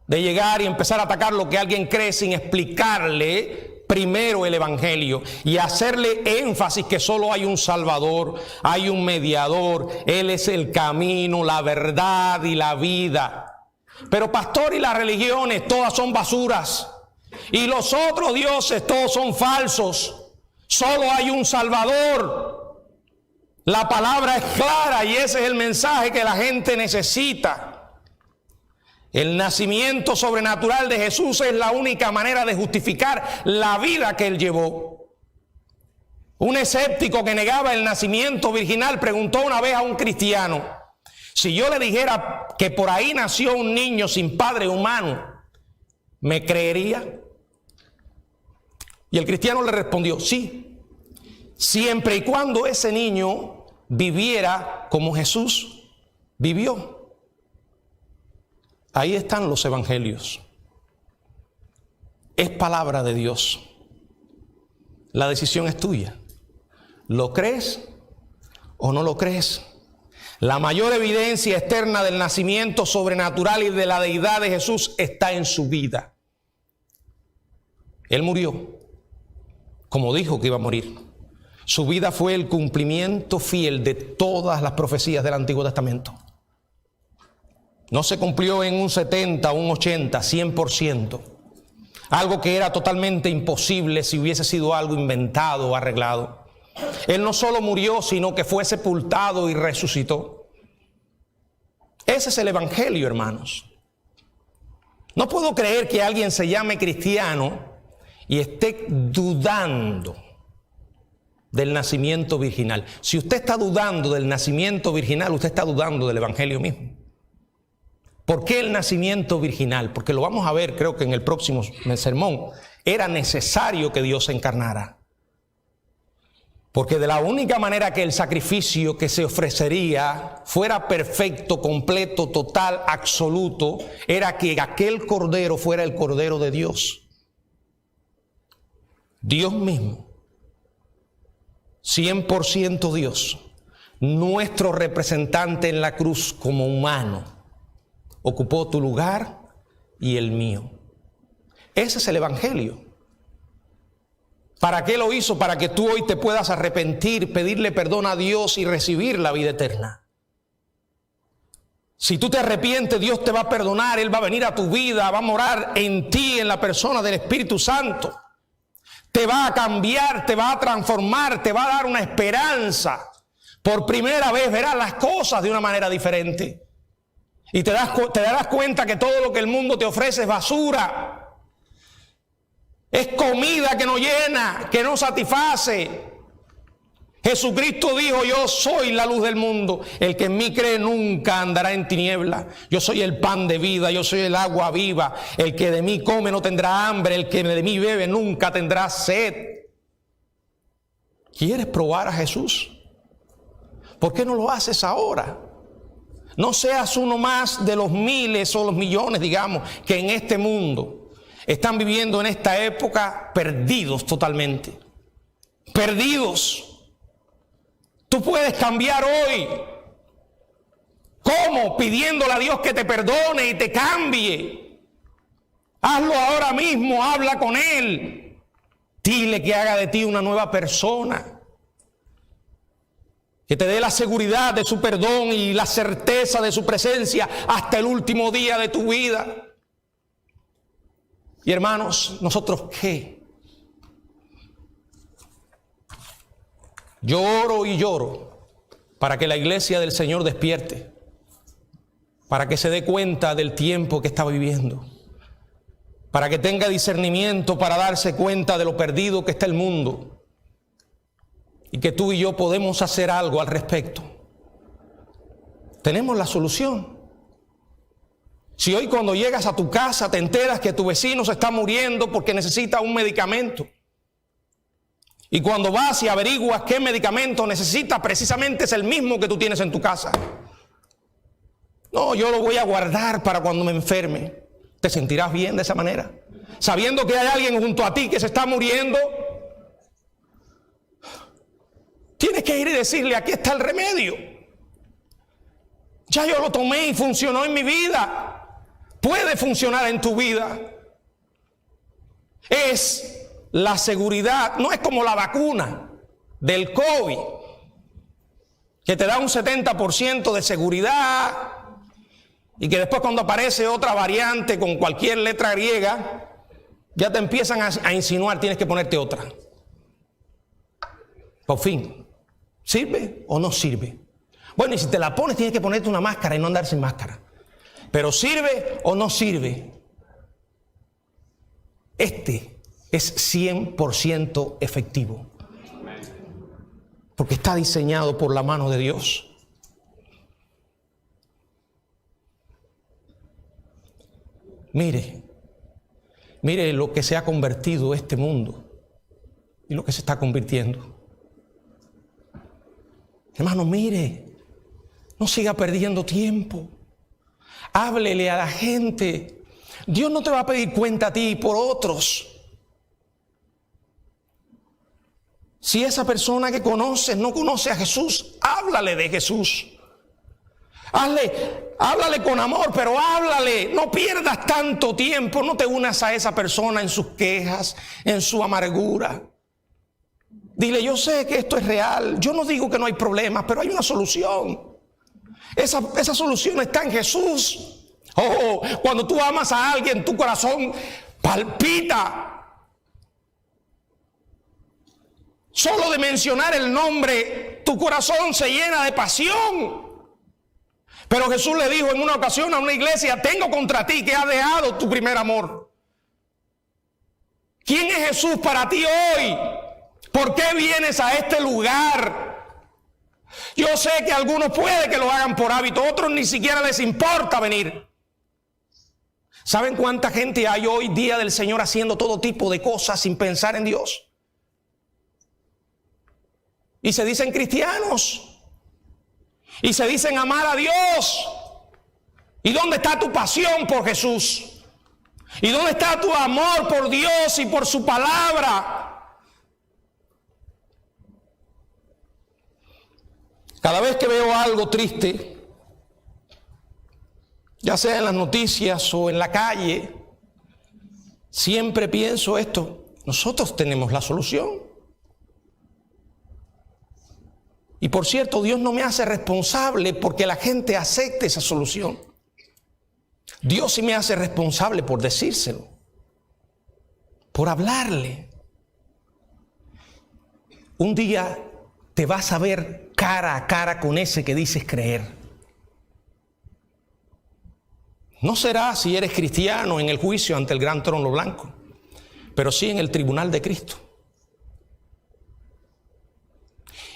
Speaker 1: de llegar y empezar a atacar lo que alguien cree sin explicarle primero el Evangelio y hacerle énfasis que solo hay un Salvador, hay un mediador, Él es el camino, la verdad y la vida. Pero pastor, y las religiones todas son basuras y los otros dioses todos son falsos. Solo hay un Salvador. La palabra es clara y ese es el mensaje que la gente necesita. El nacimiento sobrenatural de Jesús es la única manera de justificar la vida que Él llevó. Un escéptico que negaba el nacimiento virginal preguntó una vez a un cristiano: si yo le dijera que por ahí nació un niño sin padre humano, ¿me creería? Y el cristiano le respondió: sí, siempre y cuando ese niño viviera como Jesús vivió. Ahí están los evangelios. Es palabra de Dios. La decisión es tuya. ¿Lo crees o no lo crees? La mayor evidencia externa del nacimiento sobrenatural y de la deidad de Jesús está en su vida. Él murió, como dijo que iba a morir. Su vida fue el cumplimiento fiel de todas las profecías del Antiguo Testamento. No se cumplió en un 70, un 80, 100%. Algo que era totalmente imposible si hubiese sido algo inventado o arreglado. Él no solo murió, sino que fue sepultado y resucitó. Ese es el evangelio, hermanos. No puedo creer que alguien se llame cristiano y esté dudando del nacimiento virginal. Si usted está dudando del nacimiento virginal, usted está dudando del evangelio mismo. ¿Por qué el nacimiento virginal? Porque lo vamos a ver, creo que en el próximo sermón. Era necesario que Dios se encarnara. Porque de la única manera que el sacrificio que se ofrecería fuera perfecto, completo, total, absoluto, era que aquel cordero fuera el cordero de Dios. Dios mismo, 100% Dios, nuestro representante en la cruz como humano, ocupó tu lugar y el mío. Ese es el evangelio. ¿Para qué lo hizo? Para que tú hoy te puedas arrepentir, pedirle perdón a Dios y recibir la vida eterna. Si tú te arrepientes, Dios te va a perdonar, Él va a venir a tu vida, va a morar en ti, en la persona del Espíritu Santo. Te va a cambiar, te va a transformar, te va a dar una esperanza. Por primera vez verás las cosas de una manera diferente. Y te darás cuenta que todo lo que el mundo te ofrece es basura. Es comida que no llena, que no satisface. Jesucristo dijo: yo soy la luz del mundo. El que en mí cree nunca andará en tinieblas. Yo soy el pan de vida, yo soy el agua viva. El que de mí come no tendrá hambre, el que de mí bebe nunca tendrá sed. ¿Quieres probar a Jesús? ¿Por qué no lo haces ahora? No seas uno más de los miles o los millones, digamos, que en este mundo están viviendo en esta época perdidos totalmente. Perdidos. Tú puedes cambiar hoy. ¿Cómo? Pidiéndole a Dios que te perdone y te cambie. Hazlo ahora mismo, habla con Él. Dile que haga de ti una nueva persona. Que te dé la seguridad de su perdón y la certeza de su presencia hasta el último día de tu vida. Y hermanos, ¿nosotros qué? Yo oro y lloro para que la iglesia del Señor despierte, para que se dé cuenta del tiempo que está viviendo, para que tenga discernimiento para darse cuenta de lo perdido que está el mundo y que tú y yo podemos hacer algo al respecto. Tenemos la solución. Si hoy cuando llegas a tu casa te enteras que tu vecino se está muriendo porque necesita un medicamento, y cuando vas y averiguas qué medicamento necesita, precisamente es el mismo que tú tienes en tu casa. No, yo lo voy a guardar para cuando me enferme. ¿Te sentirás bien de esa manera? Sabiendo que hay alguien junto a ti que se está muriendo. Tienes que ir y decirle: aquí está el remedio. Ya yo lo tomé y funcionó en mi vida. Puede funcionar en tu vida. Es la seguridad, no es como la vacuna del COVID, que te da un 70% de seguridad y que después cuando aparece otra variante con cualquier letra griega, ya te empiezan a insinuar, tienes que ponerte otra. Por fin, ¿sirve o no sirve? Bueno, y si te la pones tienes que ponerte una máscara y no andar sin máscara. Pero ¿sirve o no sirve? Este es 100% efectivo. Porque está diseñado por la mano de Dios. Mire lo que se ha convertido este mundo y lo que se está convirtiendo. Hermano, mire, no siga perdiendo tiempo. Háblele a la gente. Dios no te va a pedir cuenta a ti por otros. Si esa persona que conoces no conoce a Jesús, háblale de Jesús. Háblale con amor, pero háblale. No pierdas tanto tiempo. No te unas a esa persona en sus quejas, en su amargura. Dile, yo sé que esto es real. Yo no digo que no hay problemas, pero hay una solución. Esa solución está en Jesús. Oh, cuando tú amas a alguien, tu corazón palpita. Solo de mencionar el nombre, tu corazón se llena de pasión. Pero Jesús le dijo en una ocasión a una iglesia, tengo contra ti que has dejado tu primer amor. ¿Quién es Jesús para ti hoy? ¿Por qué vienes a este lugar? Yo sé que algunos puede que lo hagan por hábito, otros ni siquiera les importa venir. ¿Saben cuánta gente hay hoy día del Señor haciendo todo tipo de cosas sin pensar en Dios? Y se dicen cristianos. Y se dicen amar a Dios. ¿Y dónde está tu pasión por Jesús? ¿Y dónde está tu amor por Dios y por su palabra? Cada vez que veo algo triste, ya sea en las noticias o en la calle, siempre pienso esto: nosotros tenemos la solución. Y por cierto, Dios no me hace responsable porque la gente acepte esa solución. Dios sí me hace responsable por decírselo, por hablarle. Un día te vas a ver cara a cara con ese que dices creer. No será si eres cristiano en el juicio ante el gran trono blanco, pero sí en el tribunal de Cristo.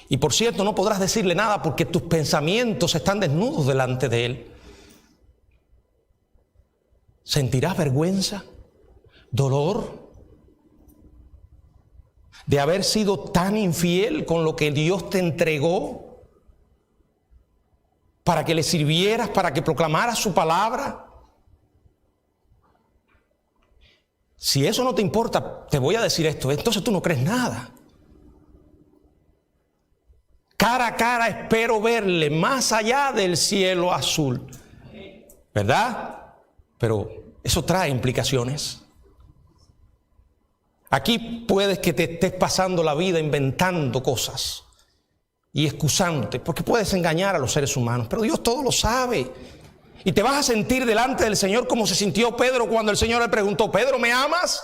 Speaker 1: Y por cierto, no podrás decirle nada porque tus pensamientos están desnudos delante de Él. Sentirás vergüenza, dolor de haber sido tan infiel con lo que Dios te entregó para que le sirvieras, para que proclamaras su palabra. Si eso no te importa, te voy a decir esto: entonces tú no crees nada. Cara a cara espero verle más allá del cielo azul. ¿Verdad? Pero eso trae implicaciones. Aquí puedes que te estés pasando la vida inventando cosas y excusándote, porque puedes engañar a los seres humanos, pero Dios todo lo sabe. Y te vas a sentir delante del Señor como se sintió Pedro cuando el Señor le preguntó: Pedro, ¿me amas?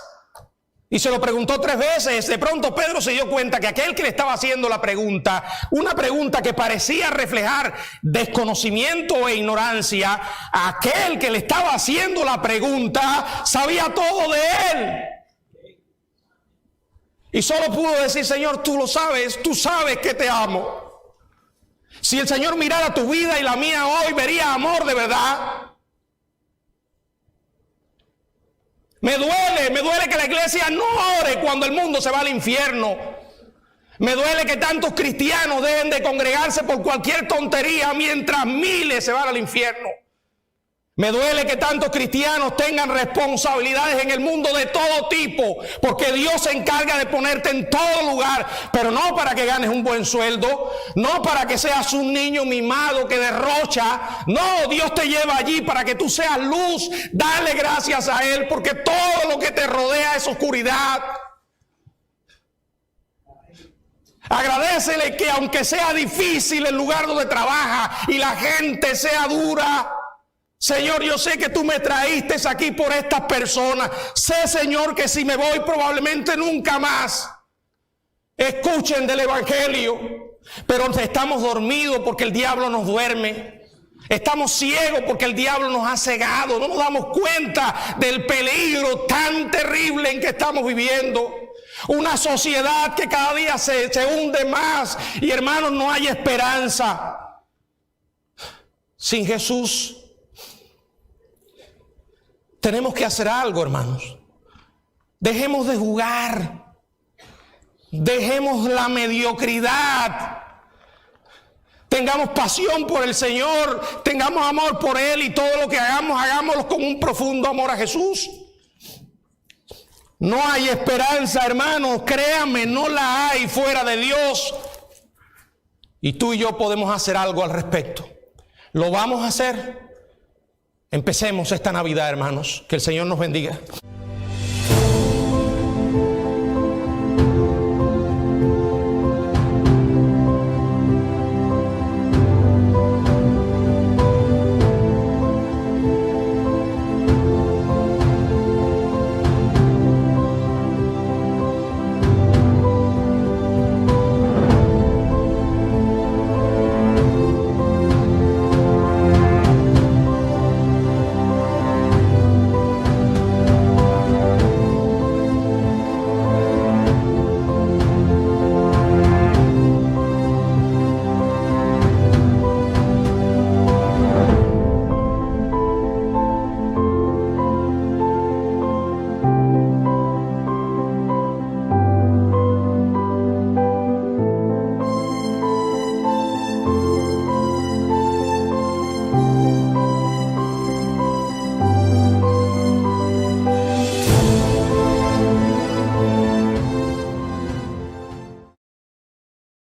Speaker 1: Y se lo preguntó 3 veces. De pronto Pedro se dio cuenta que aquel que le estaba haciendo la pregunta, una pregunta que parecía reflejar desconocimiento e ignorancia, aquel que le estaba haciendo la pregunta sabía todo de él. Y solo pudo decir: Señor, tú lo sabes, tú sabes que te amo. Si el Señor mirara tu vida y la mía hoy, vería amor de verdad. Me duele que la iglesia no ore cuando el mundo se va al infierno. Me duele que tantos cristianos dejen de congregarse por cualquier tontería mientras miles se van al infierno. Me duele que tantos cristianos tengan responsabilidades en el mundo de todo tipo, porque Dios se encarga de ponerte en todo lugar, pero no para que ganes un buen sueldo, no para que seas un niño mimado que derrocha. No, Dios te lleva allí para que tú seas luz. Dale gracias a Él, porque todo lo que te rodea es oscuridad. Agradécele que aunque sea difícil el lugar donde trabaja y la gente sea dura, Señor, yo sé que tú me traíste aquí por estas personas. Sé, Señor, que si me voy probablemente nunca más escuchen del Evangelio. Pero estamos dormidos porque el diablo nos duerme. Estamos ciegos porque el diablo nos ha cegado. No nos damos cuenta del peligro tan terrible en que estamos viviendo. Una sociedad que cada día se hunde más. Y hermanos, no hay esperanza. Sin Jesús tenemos que hacer algo, hermanos. Dejemos de jugar. Dejemos la mediocridad. Tengamos pasión por el Señor. Tengamos amor por Él. Y todo lo que hagamos, hagámoslo con un profundo amor a Jesús. No hay esperanza, hermanos. Créanme, no la hay fuera de Dios. Y tú y yo podemos hacer algo al respecto. ¿Lo vamos a hacer? Empecemos esta Navidad, hermanos. Que el Señor nos bendiga.